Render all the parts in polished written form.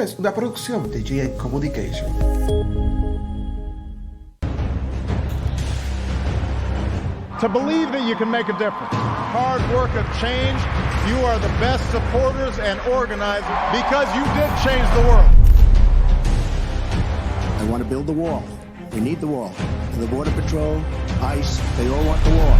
es una producción de GA Communication. To believe that you can make a difference. Hard work of change. You are the best supporters and organizers because you did change the world. I want to build the wall. We need the wall. The Border Patrol, ICE, they all want the wall.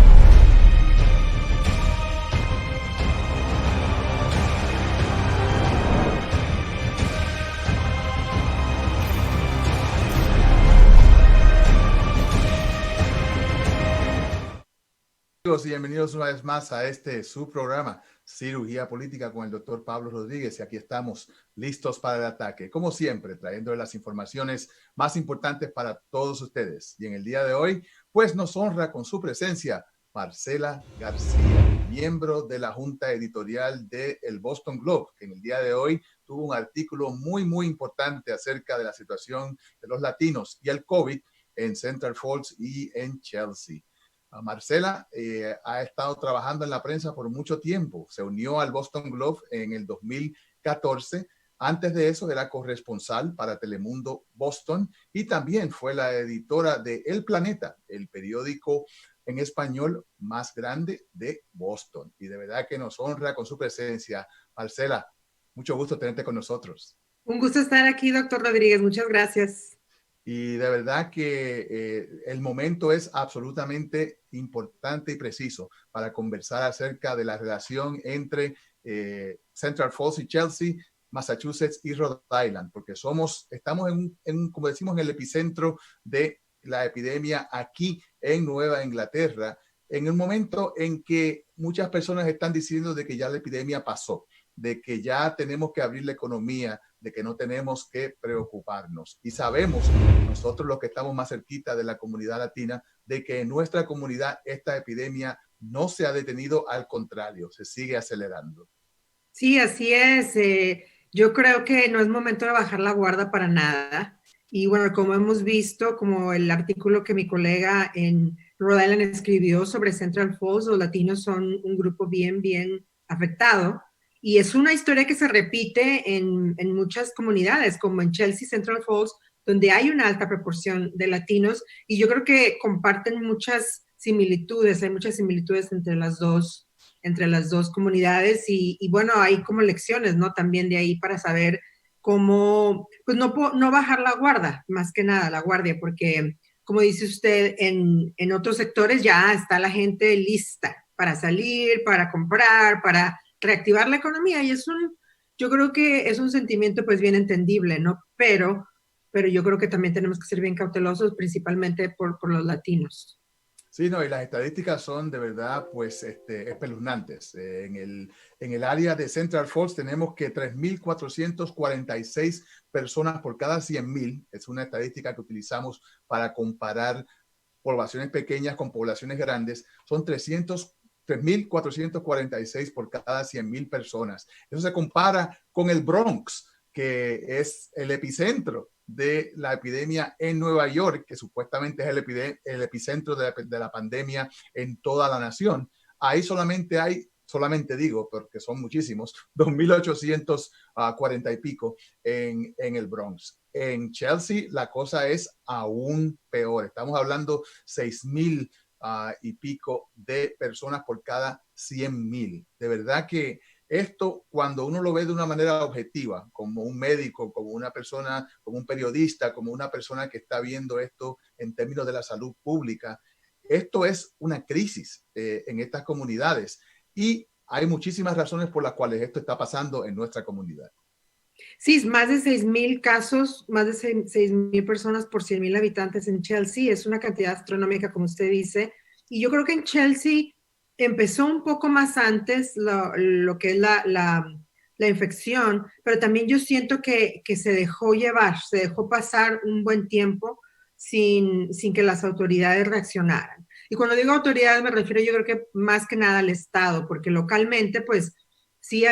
Amigos y bienvenidos una vez más a su programa, Cirugía Política con el doctor Pablo Rodríguez. Y aquí estamos listos para el ataque, como siempre, trayendo las informaciones más importantes para todos ustedes. Y en el día de hoy, pues nos honra con su presencia Marcela García, miembro de la Junta Editorial de el Boston Globe, que en el día de hoy tuvo un artículo muy importante acerca de la situación de los latinos y el COVID en Central Falls y en Chelsea. Marcela ha estado trabajando en la prensa por mucho tiempo. Se unió al Boston Globe en el 2014. Antes de eso era corresponsal para Telemundo Boston y también fue la editora de El Planeta, el periódico en español más grande de Boston. Y de verdad que nos honra con su presencia. Marcela, mucho gusto tenerte con nosotros. Un gusto estar aquí, doctor Rodríguez. Muchas gracias. Y de verdad que el momento es absolutamente importante y preciso para conversar acerca de la relación entre Central Falls y Chelsea, Massachusetts y Rhode Island, porque estamos como decimos, en el epicentro de la epidemia aquí en Nueva Inglaterra, en el momento en que muchas personas están diciendo de que ya la epidemia pasó, de que ya tenemos que abrir la economía, de que no tenemos que preocuparnos. Y sabemos, nosotros los que estamos más cerquita de la comunidad latina, de que en nuestra comunidad esta epidemia no se ha detenido, al contrario, se sigue acelerando. Sí, así es. Yo creo que no es momento de bajar la guardia para nada. Y bueno, como hemos visto, como el artículo que mi colega en Rhode Island escribió sobre Central Falls, los latinos son un grupo bien afectado. Y es una historia que se repite en muchas comunidades, como en Chelsea, Central Falls, donde hay una alta proporción de latinos. Y yo creo que comparten muchas similitudes, hay muchas similitudes entre las dos comunidades. Y bueno, hay como lecciones, ¿no? También de ahí para saber cómo, pues no bajar la guardia, más que nada la guardia, porque como dice usted, en otros sectores ya está la gente lista para salir, para comprar, para reactivar la economía, y yo creo que es un sentimiento pues bien entendible, ¿no? Pero yo creo que también tenemos que ser bien cautelosos, principalmente por los latinos. Sí, no, y las estadísticas son de verdad pues espeluznantes. En el área de Central Falls tenemos que 3,446 personas por cada 100,000. Es una estadística que utilizamos para comparar poblaciones pequeñas con poblaciones grandes. Son 3,446 por cada 100,000 personas. Eso se compara con el Bronx, que es el epicentro de la epidemia en Nueva York, que supuestamente es el epicentro de la pandemia en toda la nación. Ahí solamente digo, porque son muchísimos, 2,840 y pico en el Bronx. En Chelsea la cosa es aún peor. Estamos hablando 6,000 y pico de personas por cada 100,000. De verdad que esto, cuando uno lo ve de una manera objetiva, como un médico, como una persona, como un periodista, como una persona que está viendo esto en términos de la salud pública, esto es una crisis en estas comunidades. Y hay muchísimas razones por las cuales esto está pasando en nuestra comunidad. Sí, más de 6,000 casos, más de 6,000 personas por 100,000 habitantes en Chelsea. Es una cantidad astronómica, como usted dice. Y yo creo que en Chelsea empezó un poco más antes lo que es la infección, pero también yo siento que se dejó pasar un buen tiempo sin que las autoridades reaccionaran. Y cuando digo autoridades me refiero, yo creo que más que nada al Estado, porque localmente pues sí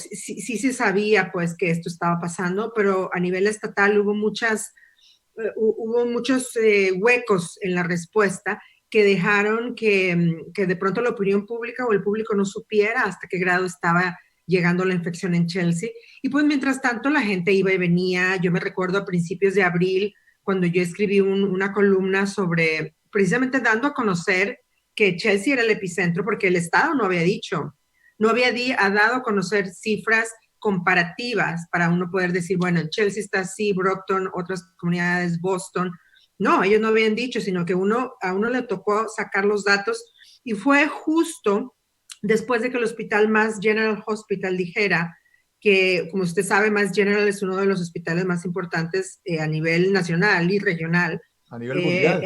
sí se sabía pues que esto estaba pasando, pero a nivel estatal hubo muchos huecos en la respuesta que dejaron que de pronto la opinión pública o el público no supiera hasta qué grado estaba llegando la infección en Chelsea. Y pues mientras tanto la gente iba y venía. Yo me recuerdo a principios de abril, cuando yo escribí una columna sobre, precisamente dando a conocer que Chelsea era el epicentro, porque el Estado no había dicho, no había dado a conocer cifras comparativas para uno poder decir, bueno, Chelsea está así, Brockton, otras comunidades, Boston. No, ellos no habían dicho, sino que a uno le tocó sacar los datos, y fue justo después de que el hospital Mass General Hospital dijera que, como usted sabe, Mass General es uno de los hospitales más importantes a nivel nacional y regional. A nivel mundial.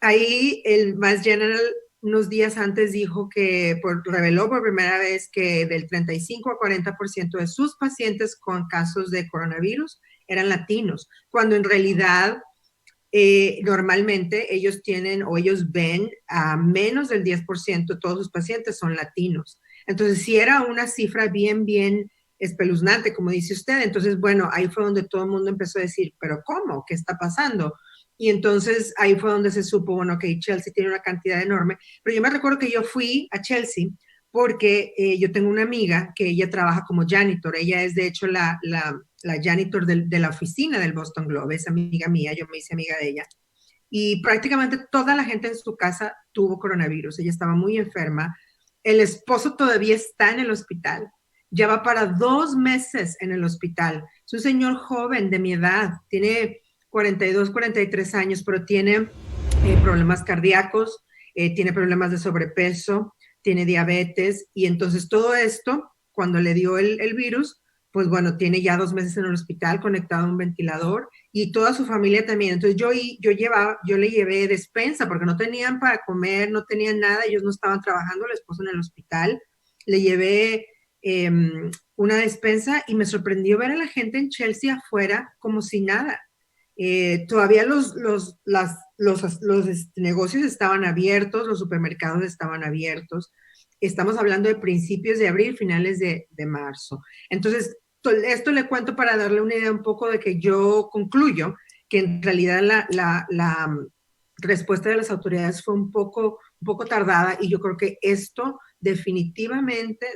Ahí el Mass General unos días antes dijo que reveló por primera vez que del 35 a 40% de sus pacientes con casos de coronavirus eran latinos, cuando en realidad normalmente ellos ven a menos del 10% de todos sus pacientes son latinos. Entonces, sí era una cifra bien, bien espeluznante, como dice usted. Entonces, bueno, ahí fue donde todo el mundo empezó a decir, ¿pero cómo? ¿Qué está pasando? Y entonces ahí fue donde se supo, bueno, que Chelsea tiene una cantidad enorme. Pero yo me recuerdo que yo fui a Chelsea porque yo tengo una amiga que ella trabaja como janitor. Ella es, de hecho, la janitor de la oficina del Boston Globe. Es amiga mía, yo me hice amiga de ella. Y prácticamente toda la gente en su casa tuvo coronavirus. Ella estaba muy enferma. El esposo todavía está en el hospital. Ya va para 2 meses en el hospital. Es un señor joven de mi edad. Tiene 42, 43 años, pero tiene problemas cardíacos, tiene problemas de sobrepeso, tiene diabetes, y entonces todo esto, cuando le dio el virus, pues bueno, tiene ya 2 meses en el hospital conectado a un ventilador, y toda su familia también. Entonces yo le llevé despensa porque no tenían para comer, no tenían nada, ellos no estaban trabajando, el esposo en el hospital. Le llevé una despensa, y me sorprendió ver a la gente en Chelsea afuera como si nada. Todavía los negocios estaban abiertos, los supermercados estaban abiertos. Estamos hablando de principios de abril, finales de marzo. Entonces, esto le cuento para darle una idea un poco de que yo concluyo que en realidad la respuesta de las autoridades fue un poco tardada, y yo creo que esto definitivamente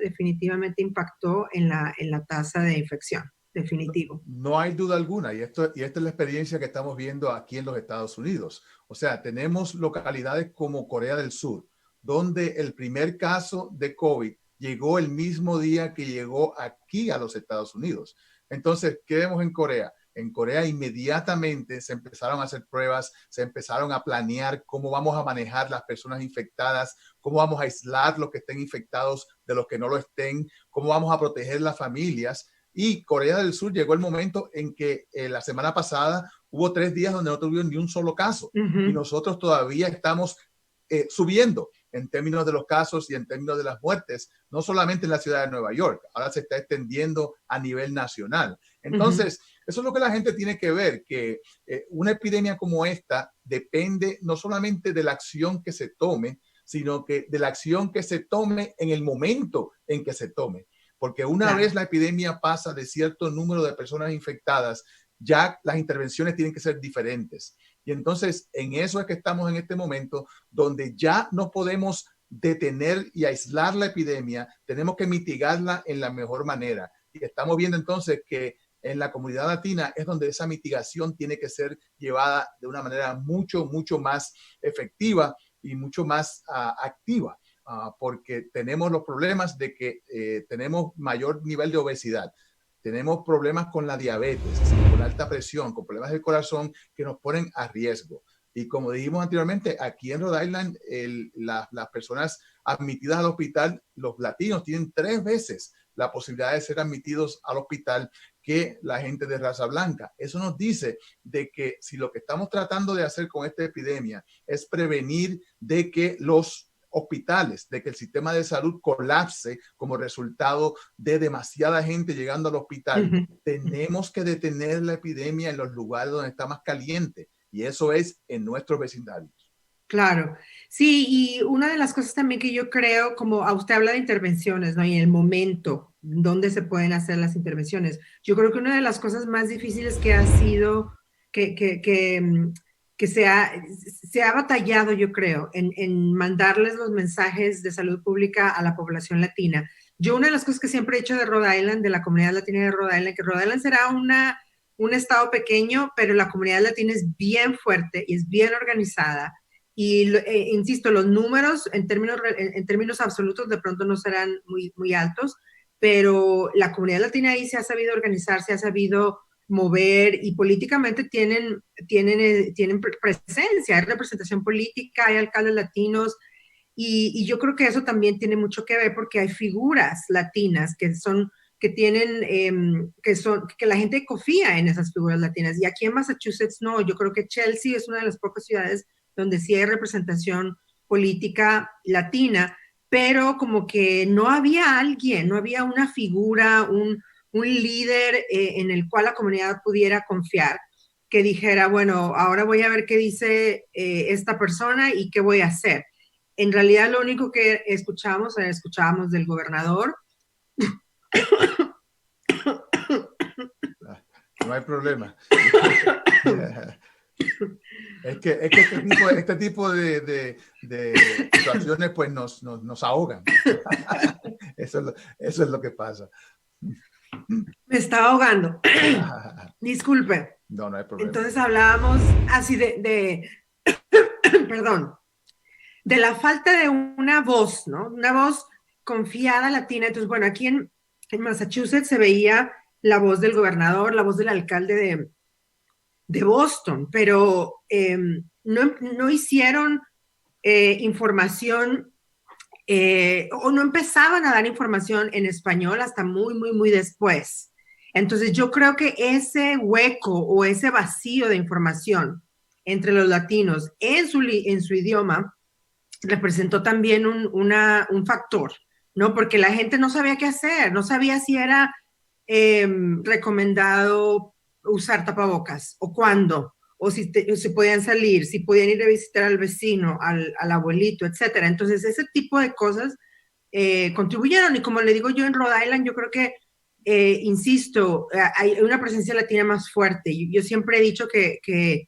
impactó en la tasa de infección. Definitivo. No hay duda alguna, y esta es la experiencia que estamos viendo aquí en los Estados Unidos. O sea, tenemos localidades como Corea del Sur, donde el primer caso de COVID llegó el mismo día que llegó aquí a los Estados Unidos. Entonces, ¿qué vemos en Corea? En Corea inmediatamente se empezaron a hacer pruebas, se empezaron a planear cómo vamos a manejar las personas infectadas, cómo vamos a aislar los que estén infectados de los que no lo estén, cómo vamos a proteger las familias. Y Corea del Sur llegó el momento en que la semana pasada hubo 3 días donde no tuvieron ni un solo caso. Y nosotros todavía estamos subiendo en términos de los casos y en términos de las muertes, no solamente en la ciudad de Nueva York, ahora se está extendiendo a nivel nacional. Entonces, eso es lo que la gente tiene que ver, que una epidemia como esta depende no solamente de la acción que se tome, sino que de la acción que se tome en el momento en que se tome. Porque una vez la epidemia pasa de cierto número de personas infectadas, ya las intervenciones tienen que ser diferentes. Y entonces en eso es que estamos en este momento, donde ya no podemos detener y aislar la epidemia, tenemos que mitigarla en la mejor manera. Y estamos viendo entonces que en la comunidad latina es donde esa mitigación tiene que ser llevada de una manera mucho, mucho más efectiva y mucho más activa. Porque tenemos los problemas de que tenemos mayor nivel de obesidad, tenemos problemas con la diabetes, con alta presión, con problemas del corazón que nos ponen a riesgo. Y como dijimos anteriormente, aquí en Rhode Island, las personas admitidas al hospital, los latinos tienen 3 veces la posibilidad de ser admitidos al hospital que la gente de raza blanca. Eso nos dice de que si lo que estamos tratando de hacer con esta epidemia es prevenir de que los hospitales, de que el sistema de salud colapse como resultado de demasiada gente llegando al hospital, tenemos que detener la epidemia en los lugares donde está más caliente, y eso es en nuestros vecindarios. Claro, sí, y una de las cosas también que yo creo, como a usted habla de intervenciones, ¿no? Y el momento donde se pueden hacer las intervenciones, yo creo que una de las cosas más difíciles que ha sido que se ha batallado, yo creo, en mandarles los mensajes de salud pública a la población latina. Yo una de las cosas que siempre he dicho de Rhode Island, de la comunidad latina de Rhode Island, que Rhode Island será un estado pequeño, pero la comunidad latina es bien fuerte y es bien organizada. Y insisto, los números en términos absolutos de pronto no serán muy, muy altos, pero la comunidad latina ahí se ha sabido organizar, se ha sabido mover y políticamente tienen presencia, hay representación política, hay alcaldes latinos y yo creo que eso también tiene mucho que ver porque hay figuras latinas que la gente confía en esas figuras latinas y aquí en Massachusetts no, yo creo que Chelsea es una de las pocas ciudades donde sí hay representación política latina, pero como que no había alguien, no había una figura, un líder en el cual la comunidad pudiera confiar, que dijera, bueno, ahora voy a ver qué dice esta persona y qué voy a hacer. En realidad lo único que escuchábamos del gobernador. No hay problema. Es que este tipo de situaciones pues nos ahogan. Eso es lo que pasa. Me estaba ahogando. Disculpe. No hay problema. Entonces hablábamos así perdón, de la falta de una voz, ¿no? Una voz confiada latina. Entonces, bueno, aquí en Massachusetts se veía la voz del gobernador, la voz del alcalde de Boston, pero no hicieron información o no empezaban a dar información en español hasta muy, muy, muy después. Entonces yo creo que ese hueco o ese vacío de información entre los latinos en su idioma representó también un factor, ¿no? Porque la gente no sabía qué hacer, no sabía si era recomendado usar tapabocas o cuándo, o si podían salir, si podían ir a visitar al vecino, al abuelito, etcétera. Entonces, ese tipo de cosas contribuyeron. Y como le digo yo en Rhode Island, yo creo que, insisto, hay una presencia latina más fuerte. Yo siempre he dicho que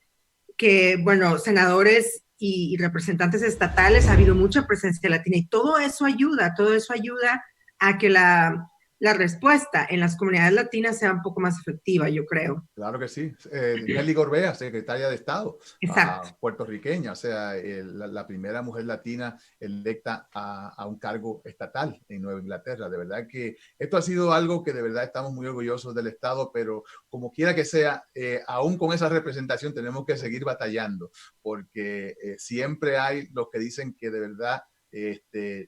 bueno, senadores y representantes estatales ha habido mucha presencia latina y todo eso ayuda a que la respuesta en las comunidades latinas sea un poco más efectiva, yo creo. Claro que sí. Nelly Gorbea, secretaria de Estado, puertorriqueña, o sea, la primera mujer latina electa a un cargo estatal en Nueva Inglaterra. De verdad que esto ha sido algo que de verdad estamos muy orgullosos del Estado, pero como quiera que sea, aún con esa representación tenemos que seguir batallando, porque siempre hay los que dicen que de verdad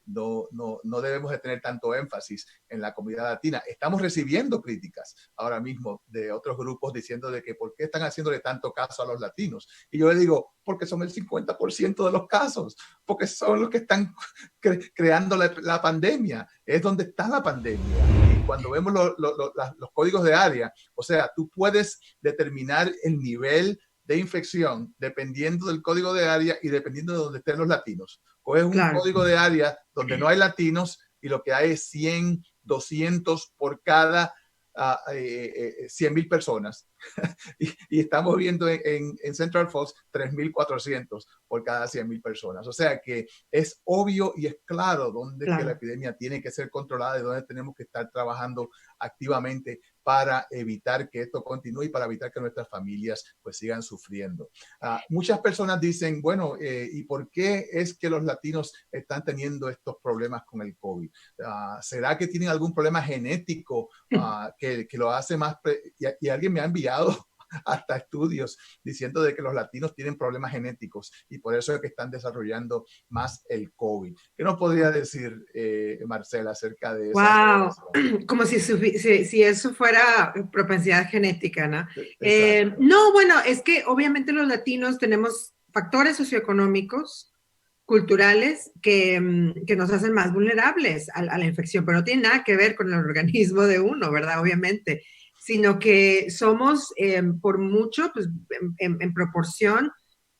no debemos de tener tanto énfasis en la comunidad latina. Estamos recibiendo críticas ahora mismo de otros grupos diciendo de que por qué están haciéndole tanto caso a los latinos. Y yo le digo, porque son el 50% de los casos, porque son los que están creando la pandemia. Es donde está la pandemia. Y cuando vemos los códigos de área, o sea, tú puedes determinar el nivel de infección dependiendo del código de área y dependiendo de dónde estén los latinos. Coges un código de área donde no hay latinos y lo que hay es 100, 200 por cada 100,000 personas. y estamos viendo en Central Falls 3,400 por cada 100,000 personas. O sea que es obvio y es claro dónde que la epidemia tiene que ser controlada y dónde tenemos que estar trabajando activamente para evitar que esto continúe y para evitar que nuestras familias pues sigan sufriendo. Muchas personas dicen, bueno, ¿y por qué es que los latinos están teniendo estos problemas con el COVID? ¿Será que tienen algún problema genético que lo hace más? Y alguien me ha enviado hasta estudios diciendo de que los latinos tienen problemas genéticos y por eso es que están desarrollando más el COVID. ¿Qué nos podría decir, Marcela, acerca de eso? Wow, como si eso fuera propensidad genética, ¿no? No, bueno, es que obviamente los latinos tenemos factores socioeconómicos, culturales, que nos hacen más vulnerables a la infección, pero no tiene nada que ver con el organismo de uno, ¿verdad? Obviamente, sino que somos, por mucho, pues, en proporción,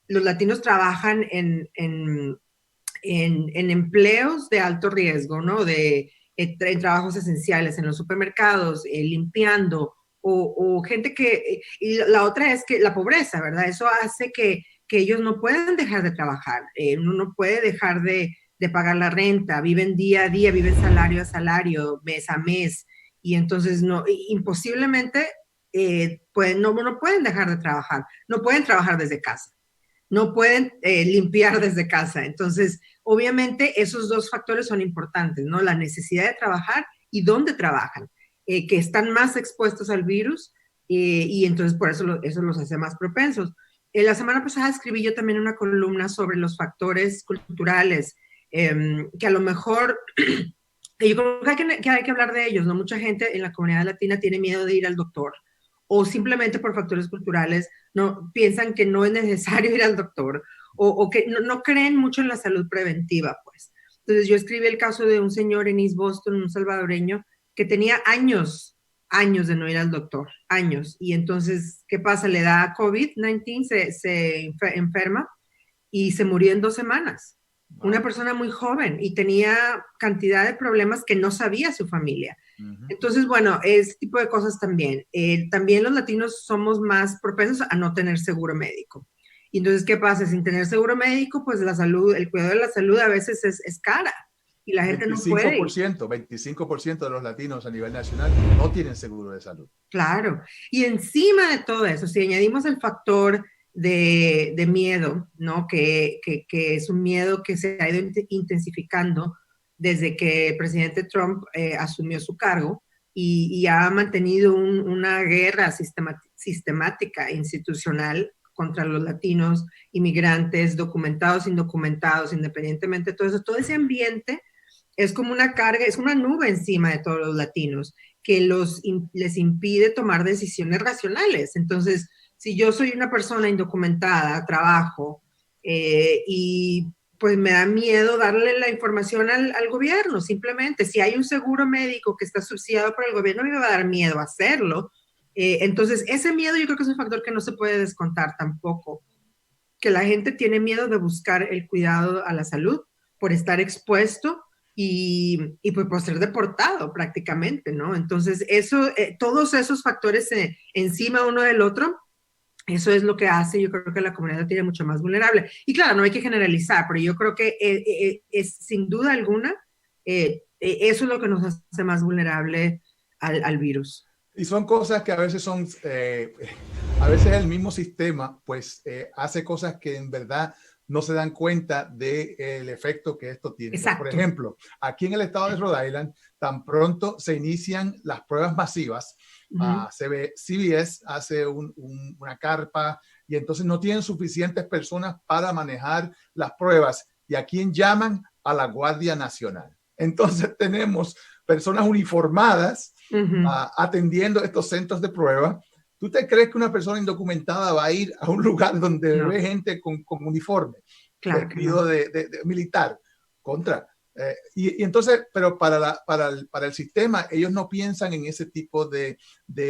los latinos trabajan en empleos de alto riesgo, ¿no? En trabajos esenciales, en los supermercados, limpiando, o gente que, y la otra es que la pobreza, ¿verdad? Eso hace que que ellos no pueden dejar de trabajar, uno no puede dejar de pagar la renta, viven día a día, viven salario a salario, mes a mes, y entonces imposiblemente no pueden dejar de trabajar, no pueden trabajar desde casa, no pueden limpiar desde casa. Entonces, obviamente, esos dos factores son importantes, ¿no? La necesidad de trabajar y dónde trabajan, que están más expuestos al virus, y entonces por eso eso los hace más propensos. La semana pasada escribí yo también una columna sobre los factores culturales, que a lo mejor, yo creo que hay que hablar de ellos, ¿no? Mucha gente en la comunidad latina tiene miedo de ir al doctor, o simplemente por factores culturales no piensan que no es necesario ir al doctor, o que no creen mucho en la salud preventiva, pues. Entonces yo escribí el caso de un señor en East Boston, un salvadoreño, que tenía años de no ir al doctor, años. Y entonces, ¿qué pasa? Le da COVID-19, se enferma y se murió en 2 semanas. Una persona muy joven y tenía cantidad de problemas que no sabía su familia. Entonces, bueno, ese tipo de cosas también. También los latinos somos más propensos a no tener seguro médico. Y entonces, ¿qué pasa? Sin tener seguro médico, pues la salud, el cuidado de la salud a veces es cara y la gente no puede. 25% de los latinos a nivel nacional no tienen seguro de salud. Claro. Y encima de todo eso, si añadimos el factor de miedo, ¿no? Que es un miedo que se ha ido intensificando desde que el presidente Trump asumió su cargo y ha mantenido una guerra sistemática institucional contra los latinos, inmigrantes, documentados, indocumentados, independientemente de todo eso. Todo ese ambiente es como una carga, es una nube encima de todos los latinos que les impide tomar decisiones racionales. Entonces, si yo soy una persona indocumentada, trabajo, y pues me da miedo darle la información al gobierno, simplemente. Si hay un seguro médico que está subsidiado por el gobierno, me va a dar miedo hacerlo. Entonces, ese miedo yo creo que es un factor que no se puede descontar tampoco, que la gente tiene miedo de buscar el cuidado a la salud por estar expuesto y pues por ser deportado prácticamente, ¿no? Entonces, todos esos factores encima uno del otro, eso es lo que hace, yo creo que la comunidad latina es mucho más vulnerable. Y claro, no hay que generalizar, pero yo creo que es sin duda alguna, eso es lo que nos hace más vulnerable al virus. Y son cosas que a veces a veces el mismo sistema pues hace cosas que en verdad no se dan cuenta del efecto que esto tiene. Por ejemplo, aquí en el estado de Rhode Island, tan pronto se inician las pruebas masivas, CBS hace una carpa y entonces no tienen suficientes personas para manejar las pruebas. ¿Y a quién llaman? A la Guardia Nacional. Entonces tenemos personas uniformadas atendiendo estos centros de prueba. ¿Tú te crees que una persona indocumentada va a ir a un lugar donde ve gente con uniforme, vestido de militar? Y entonces, pero para el sistema, ellos no piensan en ese tipo de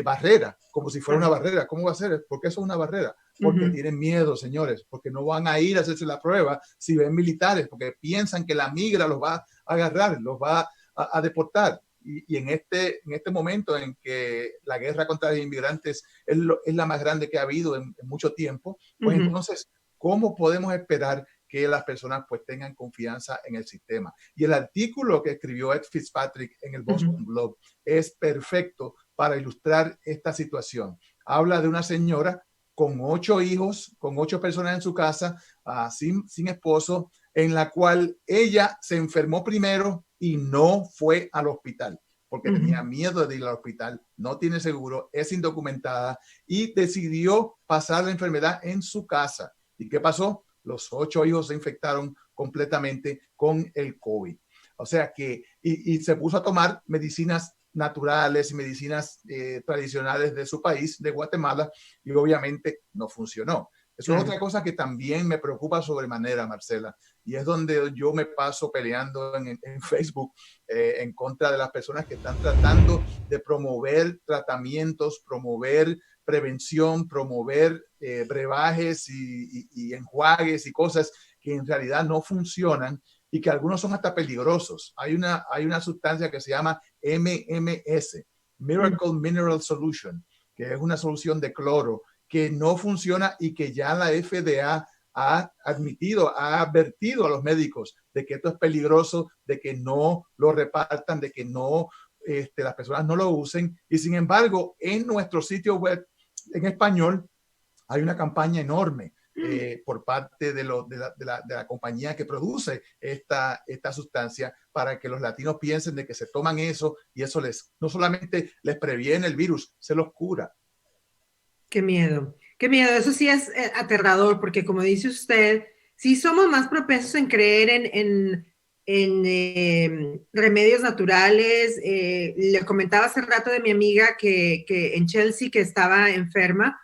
barrera, como si fuera una barrera. ¿Cómo va a ser? ¿Por qué eso es una barrera? Porque tienen miedo, señores, porque no van a ir a hacerse la prueba si ven militares, porque piensan que la migra los va a agarrar, los va a deportar. Y en este momento en que la guerra contra los inmigrantes es la más grande que ha habido en mucho tiempo, pues entonces, ¿cómo podemos esperar que las personas pues tengan confianza en el sistema? Y el artículo que escribió Ed Fitzpatrick en el Boston Globe es perfecto para ilustrar esta situación. Habla de una señora con 8 hijos, con 8 personas en su casa, sin esposo, en la cual ella se enfermó primero y no fue al hospital porque tenía miedo de ir al hospital, no tiene seguro, es indocumentada y decidió pasar la enfermedad en su casa. ¿Y qué pasó? Los 8 hijos se infectaron completamente con el COVID. O sea que, y se puso a tomar medicinas naturales y medicinas tradicionales de su país, de Guatemala, y obviamente no funcionó. Eso es otra cosa que también me preocupa sobremanera, Marcela, y es donde yo me paso peleando en Facebook en contra de las personas que están tratando de promover tratamientos, promover prevención, promover brebajes y enjuagues y cosas que en realidad no funcionan y que algunos son hasta peligrosos. Hay una sustancia que se llama MMS, Miracle Mineral Solution, que es una solución de cloro que no funciona y que ya la FDA ha admitido, ha advertido a los médicos de que esto es peligroso, de que no lo repartan, de que no, las personas no lo usen. Y sin embargo, en nuestro sitio web en español hay una campaña enorme por parte de la compañía que produce esta sustancia para que los latinos piensen de que se toman eso y eso no solamente les previene el virus, se los cura. Qué miedo, qué miedo. Eso sí es aterrador, porque como dice usted, sí somos más propensos en creer en remedios naturales. Le comentaba hace rato de mi amiga que en Chelsea, que estaba enferma,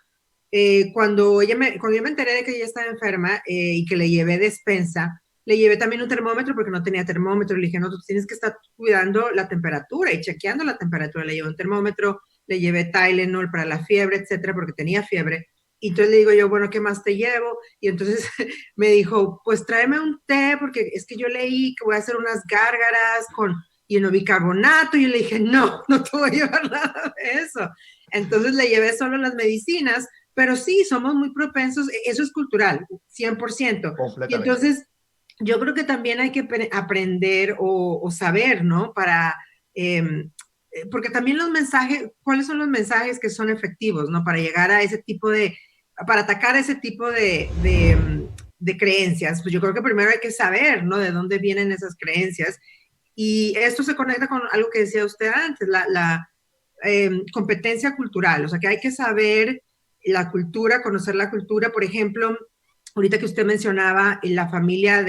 cuando yo me enteré de que ella estaba enferma y que le llevé despensa, le llevé también un termómetro porque no tenía termómetro. Le dije, no, tú tienes que estar cuidando la temperatura y chequeando la temperatura. Le llevé un termómetro, le llevé Tylenol para la fiebre, etcétera, porque tenía fiebre. Y entonces le digo yo, bueno, ¿qué más te llevo? Y entonces me dijo, pues tráeme un té, porque es que yo leí que voy a hacer unas gárgaras y en bicarbonato. Y yo le dije, no te voy a llevar nada de eso. Entonces le llevé solo las medicinas, pero sí, somos muy propensos, eso es cultural, 100%. Y entonces yo creo que también hay que aprender o saber, ¿no? Porque también los mensajes, ¿cuáles son los mensajes que son efectivos, ¿no? Para llegar a ese tipo para atacar ese tipo de creencias. Pues yo creo que primero hay que saber, ¿no? De dónde vienen esas creencias. Y esto se conecta con algo que decía usted antes, la competencia cultural. O sea, que hay que saber la cultura, conocer la cultura. Por ejemplo, ahorita que usted mencionaba la familia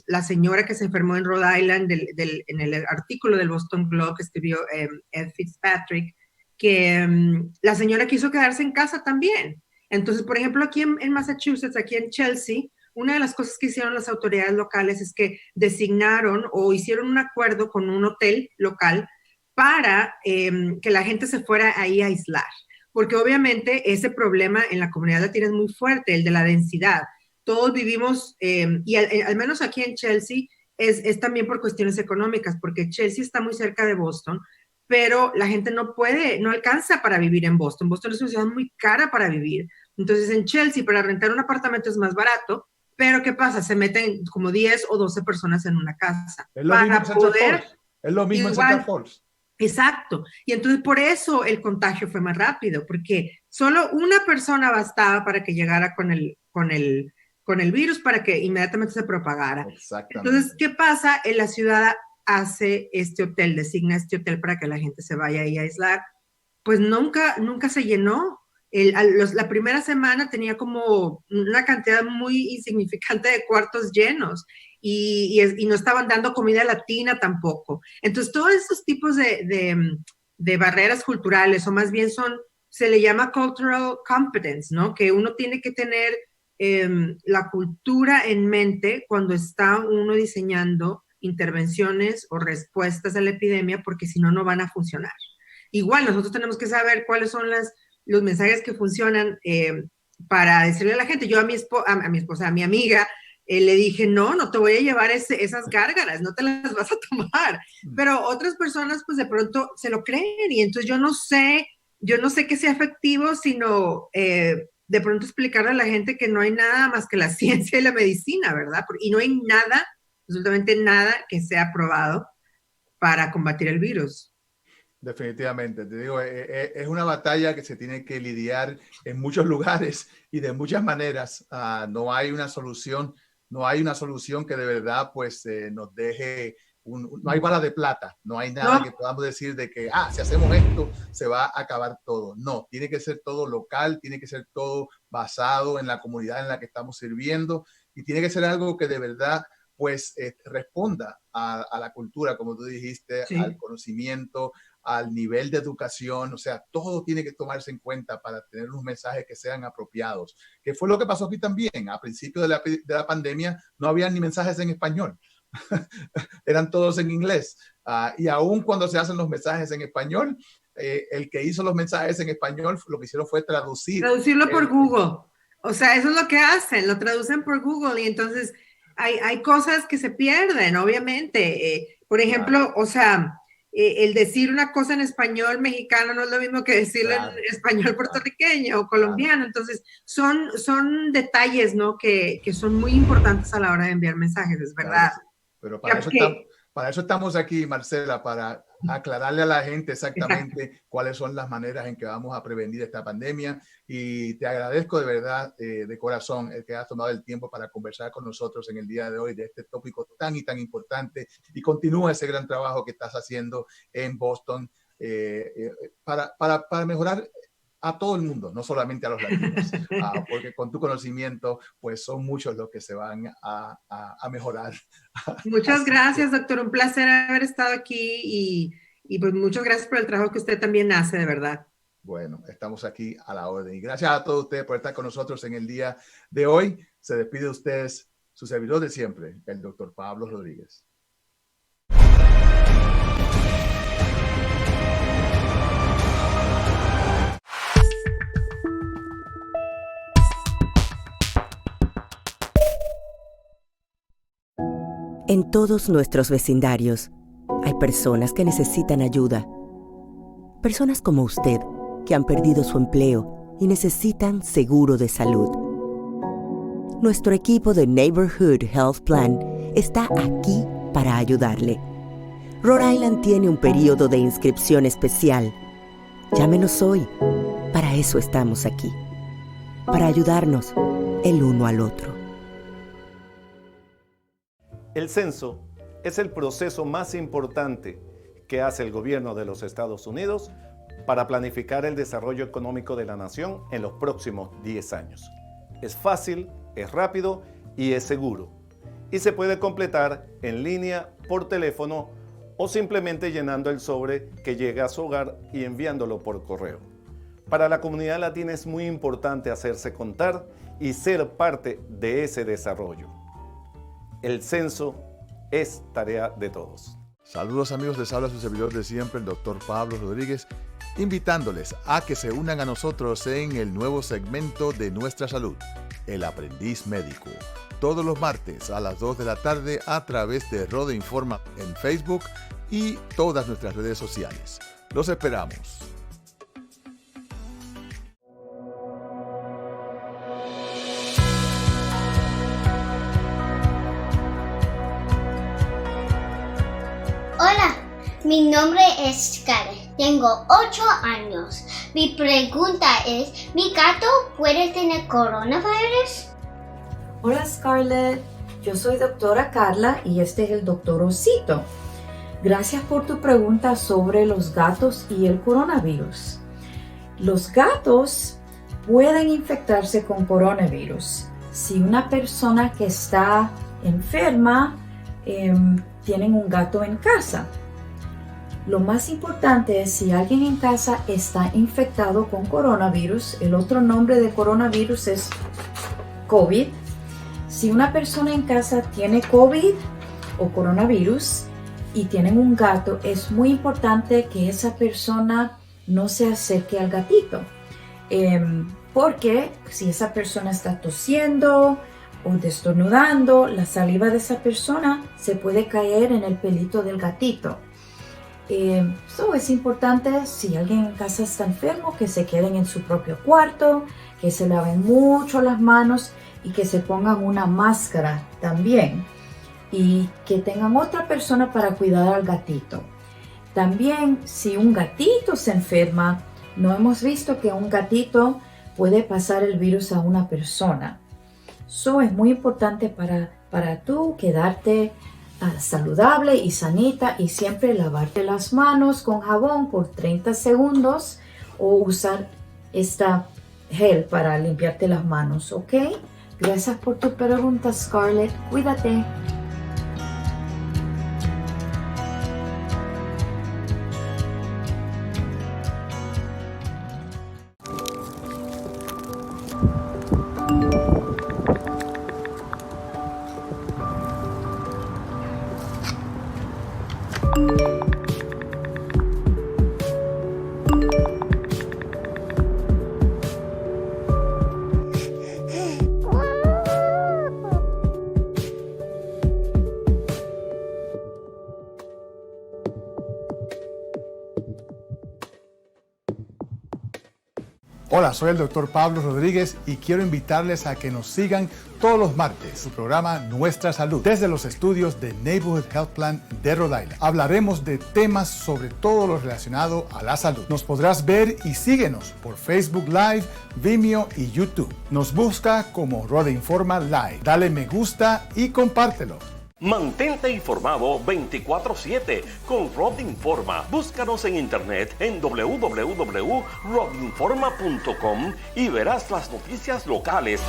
la señora que se enfermó en Rhode Island, en el artículo del Boston Globe que escribió Ed Fitzpatrick, que la señora quiso quedarse en casa también. Entonces, por ejemplo, aquí en Massachusetts, aquí en Chelsea, una de las cosas que hicieron las autoridades locales es que designaron o hicieron un acuerdo con un hotel local para que la gente se fuera ahí a aislar. Porque obviamente ese problema en la comunidad latina es muy fuerte, el de la densidad. Todos vivimos, y al menos aquí en Chelsea, es también por cuestiones económicas, porque Chelsea está muy cerca de Boston, pero la gente no alcanza para vivir en Boston. Boston es una ciudad muy cara para vivir. Entonces en Chelsea para rentar un apartamento es más barato, pero ¿qué pasa? Se meten como 10 o 12 personas en una casa. Es lo mismo en Central Falls. Es lo mismo en Central Falls. Exacto. Y entonces por eso el contagio fue más rápido, porque solo una persona bastaba para que llegara con el virus para que inmediatamente se propagara. Entonces, ¿qué pasa? En la ciudad hace designa este hotel para que la gente se vaya ahí a aislar. Pues nunca se llenó. La primera semana tenía como una cantidad muy insignificante de cuartos llenos y no estaban dando comida latina tampoco. Entonces, todos esos tipos de barreras culturales, o más bien se le llama cultural competence, ¿no? Que uno tiene que tener la cultura en mente cuando está uno diseñando intervenciones o respuestas a la epidemia, porque si no, no van a funcionar. Igual, nosotros tenemos que saber cuáles son los mensajes que funcionan para decirle a la gente. Yo a mi esposa, a mi amiga, le dije, no te voy a llevar esas gárgaras, no te las vas a tomar. Pero otras personas, pues de pronto se lo creen, y entonces yo no sé que sea efectivo, sino de pronto explicarle a la gente que no hay nada más que la ciencia y la medicina, ¿verdad? Y no hay nada, absolutamente nada que sea probado para combatir el virus. Definitivamente, te digo, es una batalla que se tiene que lidiar en muchos lugares y de muchas maneras. No hay una solución que de verdad pues nos deje, no hay bala de plata, no hay nada que podamos decir de que, si hacemos esto se va a acabar todo. No, tiene que ser todo local, tiene que ser todo basado en la comunidad en la que estamos sirviendo, y tiene que ser algo que de verdad pues responda a la cultura, como tú dijiste, sí, al conocimiento, al nivel de educación. O sea, todo tiene que tomarse en cuenta para tener unos mensajes que sean apropiados, que fue lo que pasó aquí también. A principio de la pandemia no había ni mensajes en español, eran todos en inglés, y aún cuando se hacen los mensajes en español, el que hizo los mensajes en español, lo que hicieron fue traducirlo por Google. O sea, eso es lo que hacen, lo traducen por Google, y entonces hay cosas que se pierden, obviamente. Por ejemplo, o sea, el decir una cosa en español mexicano no es lo mismo que decirlo en español puertorriqueño o colombiano. Entonces, son detalles, ¿no? Que son muy importantes a la hora de enviar mensajes, es verdad. Pero para eso estamos aquí, Marcela, para aclararle a la gente exactamente cuáles son las maneras en que vamos a prevenir esta pandemia. Y te agradezco de verdad, de corazón, el que has tomado el tiempo para conversar con nosotros en el día de hoy de este tópico tan y tan importante. Y continúa ese gran trabajo que estás haciendo en Boston para mejorar a todo el mundo, no solamente a los latinos, porque con tu conocimiento, pues son muchos los que se van a mejorar. Muchas gracias, doctor. Un placer haber estado aquí y pues muchas gracias por el trabajo que usted también hace, de verdad. Bueno, estamos aquí a la orden. Y gracias a todos ustedes por estar con nosotros en el día de hoy. Se despide de ustedes su servidor de siempre, el doctor Pablo Rodríguez. En todos nuestros vecindarios hay personas que necesitan ayuda. Personas como usted que han perdido su empleo y necesitan seguro de salud. Nuestro equipo de Neighborhood Health Plan está aquí para ayudarle. Rhode Island tiene un periodo de inscripción especial. Llámenos hoy. Para eso estamos aquí. Para ayudarnos el uno al otro. El censo es el proceso más importante que hace el gobierno de los Estados Unidos para planificar el desarrollo económico de la nación en los próximos 10 años. Es fácil, es rápido y es seguro. Y se puede completar en línea, por teléfono o simplemente llenando el sobre que llega a su hogar y enviándolo por correo. Para la comunidad latina es muy importante hacerse contar y ser parte de ese desarrollo. El censo es tarea de todos. Saludos amigos, les habla su servidor de siempre, el doctor Pablo Rodríguez, invitándoles a que se unan a nosotros en el nuevo segmento de Nuestra Salud, El Aprendiz Médico, todos los martes a las 2 de la tarde a través de Rode Informa en Facebook y todas nuestras redes sociales. Los esperamos. Hola, mi nombre es Scarlett, tengo 8 años. Mi pregunta es, ¿mi gato puede tener coronavirus? Hola Scarlett, yo soy doctora Carla y este es el doctor Osito. Gracias por tu pregunta sobre los gatos y el coronavirus. Los gatos pueden infectarse con coronavirus si una persona que está enferma tienen un gato en casa. Lo más importante es si alguien en casa está infectado con coronavirus. El otro nombre de coronavirus es COVID. Si una persona en casa tiene COVID o coronavirus y tienen un gato, es muy importante que esa persona no se acerque al gatito. Porque si esa persona está tosiendo o destornudando, la saliva de esa persona se puede caer en el pelito del gatito. Es importante, si alguien en casa está enfermo, que se queden en su propio cuarto, que se laven mucho las manos y que se pongan una máscara también. Y que tengan otra persona para cuidar al gatito. También, si un gatito se enferma, no hemos visto que un gatito puede pasar el virus a una persona. Es muy importante para tú quedarte saludable y sanita y siempre lavarte las manos con jabón por 30 segundos o usar esta gel para limpiarte las manos, ¿ok? Gracias por tu pregunta, Scarlett. Cuídate. Hola, soy el doctor Pablo Rodríguez y quiero invitarles a que nos sigan todos los martes su programa Nuestra Salud desde los estudios de Neighborhood Health Plan de Rhode Island. Hablaremos de temas sobre todo lo relacionado a la salud. Nos podrás ver y síguenos por Facebook Live, Vimeo y YouTube. Nos busca como Rhode Informa Live. Dale me gusta y compártelo. Mantente informado 24/7 con Rhode Informa. Búscanos en internet en www.rhodeinforma.com y verás las noticias locales,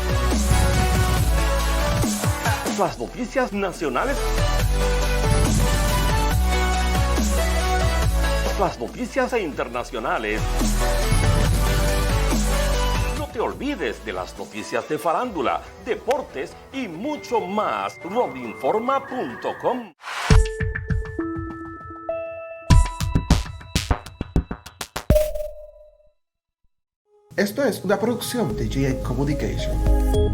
las noticias nacionales, las noticias internacionales. No te olvides de las noticias de farándula, deportes y mucho más. Rhodeinforma.com. Esto es una producción de GA Communication.